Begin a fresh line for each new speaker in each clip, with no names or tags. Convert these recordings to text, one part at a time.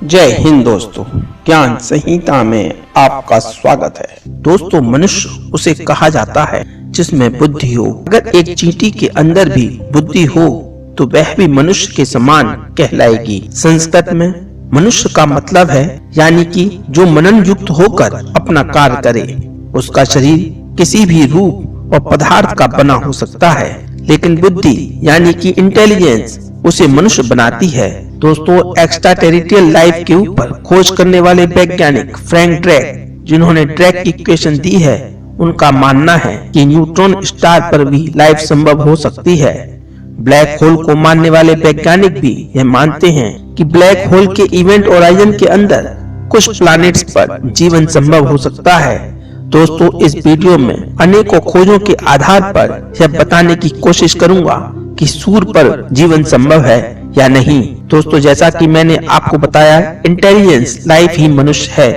जय हिंद दोस्तों, ज्ञान संहिता में आपका स्वागत है। दोस्तों, मनुष्य उसे कहा जाता है जिसमें बुद्धि हो। अगर एक चींटी के अंदर भी बुद्धि हो तो वह भी मनुष्य के समान कहलाएगी। संस्कृत में मनुष्य का मतलब है यानी कि जो मनन युक्त होकर अपना कार्य करे। उसका शरीर किसी भी रूप और पदार्थ का बना हो सकता है, लेकिन बुद्धि यानी कि इंटेलिजेंस उसे मनुष्य बनाती है। दोस्तों, एक्स्ट्रा टेरिटरियल लाइफ के ऊपर खोज करने वाले वैज्ञानिक फ्रैंक ड्रेक, जिन्होंने ड्रेक की इक्वेशन दी है, उनका मानना है कि न्यूट्रॉन स्टार पर भी लाइफ संभव हो सकती है। ब्लैक होल को मानने वाले वैज्ञानिक भी यह मानते हैं कि ब्लैक होल के इवेंट होराइजन के अंदर कुछ प्लैनेट्स पर जीवन संभव हो सकता है। दोस्तों, इस वीडियो में अनेकों खोजों के आधार पर यह बताने की कोशिश करूंगा कि सूर्य पर जीवन संभव है या नहीं। दोस्तों, जैसा कि मैंने आपको बताया, इंटेलिजेंस लाइफ ही मनुष्य है।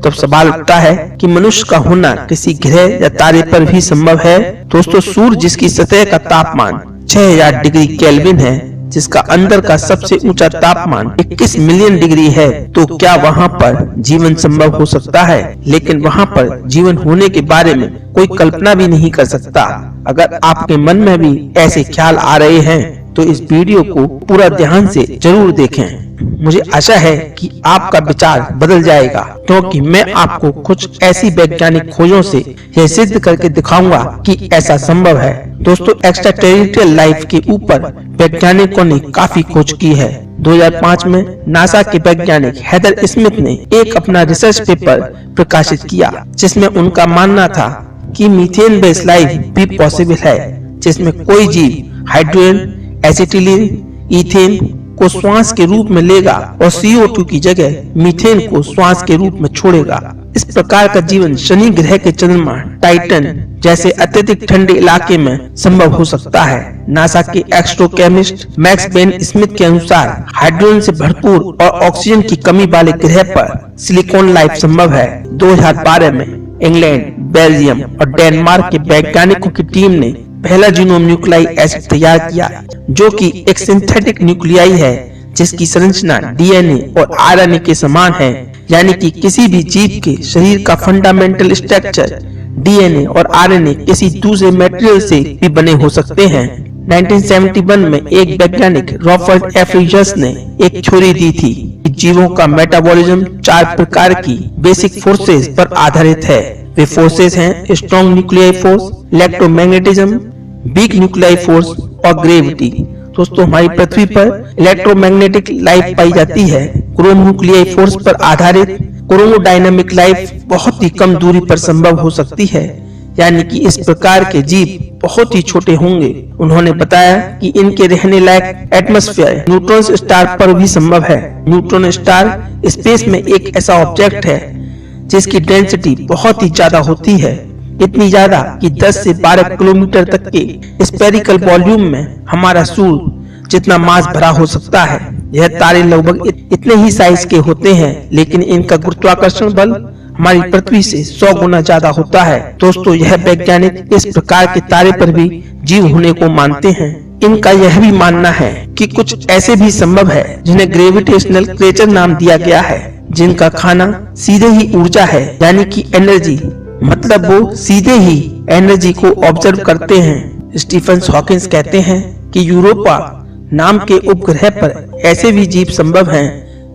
तो सवाल उठता है कि मनुष्य का होना किसी ग्रह या तारे पर भी संभव है। दोस्तों, सूर्य जिसकी सतह का तापमान 6000 डिग्री केल्विन है, जिसका अंदर का सबसे ऊंचा तापमान 21 मिलियन डिग्री है, तो क्या वहां पर जीवन संभव हो सकता है? लेकिन वहां पर जीवन होने के बारे में कोई कल्पना भी नहीं कर सकता। अगर आपके मन में भी ऐसे ख्याल आ रहे हैं तो इस वीडियो को पूरा ध्यान से जरूर देखें। मुझे आशा है कि आपका विचार बदल जाएगा, क्योंकि मैं आपको कुछ ऐसी वैज्ञानिक खोजों से यह सिद्ध करके दिखाऊंगा कि ऐसा संभव है। दोस्तों, एक्स्ट्रा टेरिटरियल लाइफ के ऊपर वैज्ञानिकों ने काफी खोज की है। 2005 में नासा के वैज्ञानिक हेदर स्मिथ ने एक अपना रिसर्च पेपर प्रकाशित किया, जिसमें उनका मानना था कि मीथेन बेस्ड लाइफ भी पॉसिबल है, जिसमें कोई जीव हाइड्रोजन, एसिटिलीन, ईथेन को श्वास के रूप में लेगा और CO2 की जगह मीथेन को श्वास के रूप में छोड़ेगा। इस प्रकार का जीवन शनि ग्रह के चंद्रमा टाइटन जैसे अत्यधिक ठंडे इलाके में संभव हो सकता है। नासा के एस्ट्रोकेमिस्ट मैक्स बेन स्मिथ के अनुसार हाइड्रोजन से भरपूर और ऑक्सीजन की कमी वाले ग्रह पर सिलिकॉन लाइफ संभव है। 2012 में इंग्लैंड, बेल्जियम और डेनमार्क के वैज्ञानिकों की टीम ने पहला जीनोम न्यूक्लियाई एसिड तैयार किया, जो कि एक सिंथेटिक न्यूक्लियाई है जिसकी संरचना DNA और RNA के समान है। यानी कि किसी भी जीव के शरीर का फंडामेंटल स्ट्रक्चर DNA और RNA किसी दूसरे मटेरियल से भी बने हो सकते हैं। 1971 में एक वैज्ञानिक रॉबर्ट एफ रिजर्स ने एक थ्योरी दी थी कि जीवों का मेटाबॉलिज्म 4 प्रकार की बेसिक फोर्सेस पर आधारित है। वे फोर्सेस हैं strong nuclear force, electromagnetism, weak nuclear force और ग्रेविटी। दोस्तों, हमारी पृथ्वी पर इलेक्ट्रोमैग्नेटिक लाइफ पाई जाती है। क्रोम न्यूक्लियाई फोर्स पर आधारित क्रोमोडायनामिक लाइफ बहुत ही कम दूरी पर संभव हो सकती है, यानी कि इस प्रकार के जीव बहुत ही छोटे होंगे। उन्होंने बताया कि इनके रहने लायक एटमॉस्फेयर न्यूट्रॉन स्टार पर भी संभव है। न्यूट्रॉन स्टार स्पेस में एक ऐसा ऑब्जेक्ट है जिसकी डेंसिटी बहुत ही ज्यादा होती है, इतनी ज्यादा कि 10 से 12 किलोमीटर तक के स्फेरिकल वॉल्यूम में हमारा सूर्य जितना मास भरा हो सकता है। यह तारे लगभग इतने ही साइज के होते हैं, लेकिन इनका गुरुत्वाकर्षण बल हमारी पृथ्वी से 100 गुना ज्यादा होता है। दोस्तों, यह वैज्ञानिक इस प्रकार के तारे पर भी जीव होने को मानते हैं। इनका यह भी मानना है कि कुछ ऐसे भी संभव है जिन्हें ग्रेविटेशनल क्रिएचर नाम दिया गया है, जिनका खाना सीधे ही ऊर्जा है, यानी कि एनर्जी। मतलब वो सीधे ही एनर्जी को ऑब्जर्व करते हैं। स्टीफन हॉकिंस कहते हैं कि यूरोपा नाम के उपग्रह पर ऐसे भी जीव संभव हैं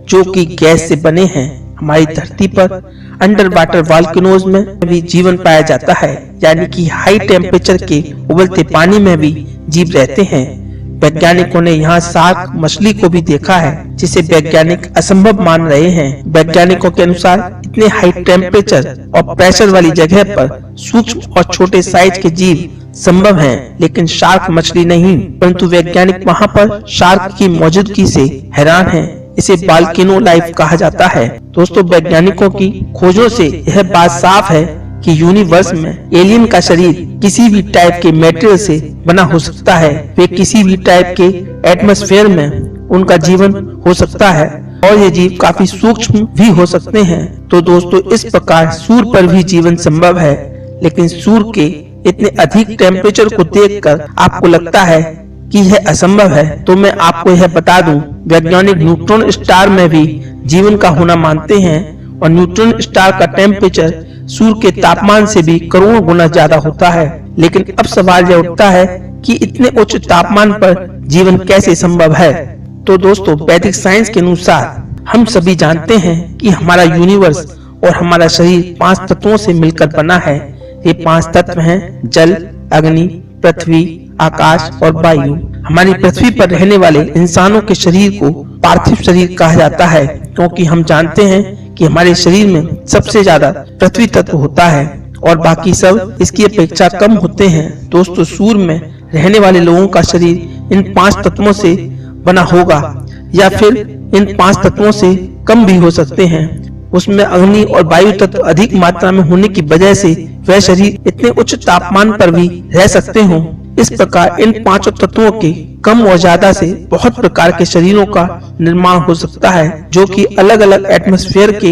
जो कि गैस से बने हैं। हमारी धरती पर अंडर वाटर वॉल्केनोज में भी जीवन पाया जाता है, यानी कि हाई टेम्परेचर के उबलते पानी में भी जीव रहते हैं। वैज्ञानिकों ने यहाँ शार्क मछली को भी देखा है, जिसे वैज्ञानिक असंभव मान रहे हैं। वैज्ञानिकों के अनुसार इतने हाई टेम्परेचर और प्रेशर वाली जगह पर सूक्ष्म और छोटे साइज के जीव संभव हैं, लेकिन शार्क मछली नहीं। परंतु वैज्ञानिक वहाँ पर शार्क की मौजूदगी से हैरान हैं। इसे वॉल्केनो लाइफ कहा जाता है। दोस्तों, वैज्ञानिकों की खोजों से यह बात साफ है कि यूनिवर्स में एलियन का शरीर किसी भी टाइप के मटेरियल से बना हो सकता है। वे किसी भी टाइप के एटमॉस्फेयर में उनका जीवन हो सकता है और ये जीव काफी सूक्ष्म भी हो सकते हैं। तो दोस्तों, इस प्रकार सूर्य पर भी जीवन संभव है, लेकिन सूर्य के इतने अधिक टेम्परेचर को देखकर आपको लगता है कि यह असंभव है, तो मैं आपको यह बता दूं, वैज्ञानिक न्यूट्रॉन स्टार में भी जीवन का होना मानते हैं और न्यूट्रॉन स्टार का टेम्परेचर सूर्य के तापमान से भी करोड़ों गुना ज्यादा होता है। लेकिन अब सवाल यह उठता है कि इतने उच्च तापमान पर जीवन कैसे संभव है। तो दोस्तों, वैदिक साइंस के अनुसार हम सभी जानते हैं कि हमारा यूनिवर्स और हमारा शरीर 5 तत्वों से मिलकर बना है। ये 5 तत्व हैं जल, अग्नि, पृथ्वी, आकाश और वायु। हमारी पृथ्वी पर रहने वाले इंसानों के शरीर को पार्थिव शरीर कहा जाता है, क्योंकि हम जानते हैं कि हमारे शरीर में सबसे ज्यादा पृथ्वी तत्व होता है और बाकी सब इसकी अपेक्षा कम होते हैं। दोस्तों, सूर्य में रहने वाले लोगों का शरीर इन 5 तत्वों से बना होगा या फिर इन 5 तत्वों से कम भी हो सकते हैं। उसमें अग्नि और वायु तत्व अधिक मात्रा में होने की वजह से वह शरीर इतने उच्च तापमान पर भी रह सकते हों। इस प्रकार इन 5 तत्वों के कम और ज्यादा से बहुत प्रकार के शरीरों का निर्माण हो सकता है, जो कि अलग अलग एटमॉस्फेयर के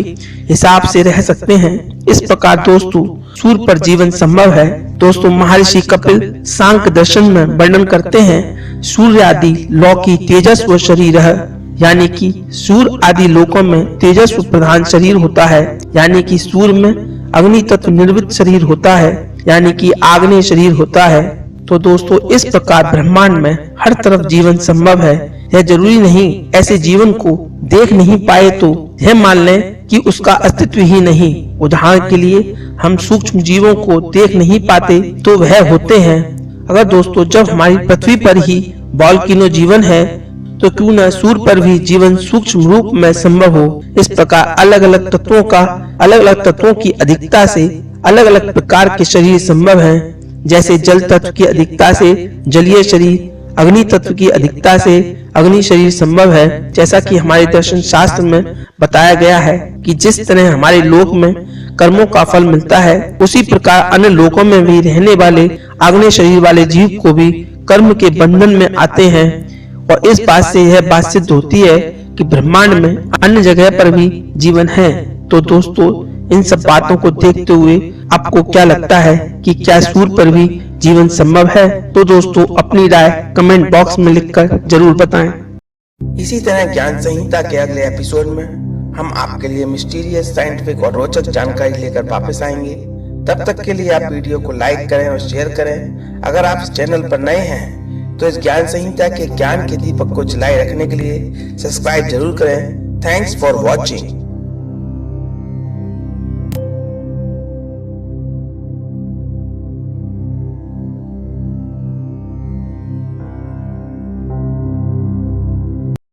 हिसाब से रह सकते हैं। इस प्रकार दोस्तों, सूर्य पर जीवन संभव है। दोस्तों, महर्षि कपिल सांख्य दर्शन में वर्णन करते हैं, सूर्य आदि लौकी तेजस्व शरीर है, यानी कि सूर्य आदि लोकों में तेजस्व प्रधान शरीर होता है, यानी कि सूर्य में अग्नि तत्व निर्मित शरीर होता है, यानी कि आग्नेय शरीर होता है। तो दोस्तों, इस प्रकार ब्रह्मांड में हर तरफ जीवन संभव है। यह जरूरी नहीं ऐसे जीवन को देख नहीं पाए तो यह मान लें कि उसका अस्तित्व ही नहीं। उदाहरण के लिए, हम सूक्ष्म जीवों को देख नहीं पाते तो वह होते हैं। अगर दोस्तों, जब हमारी पृथ्वी पर ही वॉल्केनो जीवन है, तो क्यों न सूर्य पर भी जीवन सूक्ष्म रूप में संभव हो। इस प्रकार अलग अलग तत्वों की अधिकता से अलग अलग प्रकार के शरीर संभव हैं। जैसे जल तत्व की अधिकता से जलीय शरीर, अग्नि तत्व की अधिकता से अग्नि शरीर संभव है। जैसा कि हमारे दर्शन शास्त्र में बताया गया है कि जिस तरह हमारे लोक में कर्मों का फल मिलता है, उसी प्रकार अन्य लोकों में भी रहने वाले आग्नेय शरीर वाले जीव को भी कर्म के बंधन में आते हैं। और इस बात से यह बात सिद्ध होती है कि ब्रह्मांड में अन्य जगह पर भी जीवन है। तो दोस्तों, इन सब बातों को देखते हुए आपको क्या लगता है कि क्या सूर्य पर भी जीवन संभव है? तो दोस्तों, अपनी राय कमेंट बॉक्स में लिखकर जरूर बताएं।
इसी तरह ज्ञान संहिता के अगले एपिसोड में हम आपके लिए मिस्टीरियस, साइंटिफिक और रोचक जानकारी लेकर वापस आएंगे। तब तक के लिए आप वीडियो को लाइक करें और शेयर करें। अगर आप इस चैनल पर नए हैं तो इस ज्ञान संहिता के ज्ञान के दीपक को जलाए रखने के लिए सब्सक्राइब जरूर करें। Thanks for watching.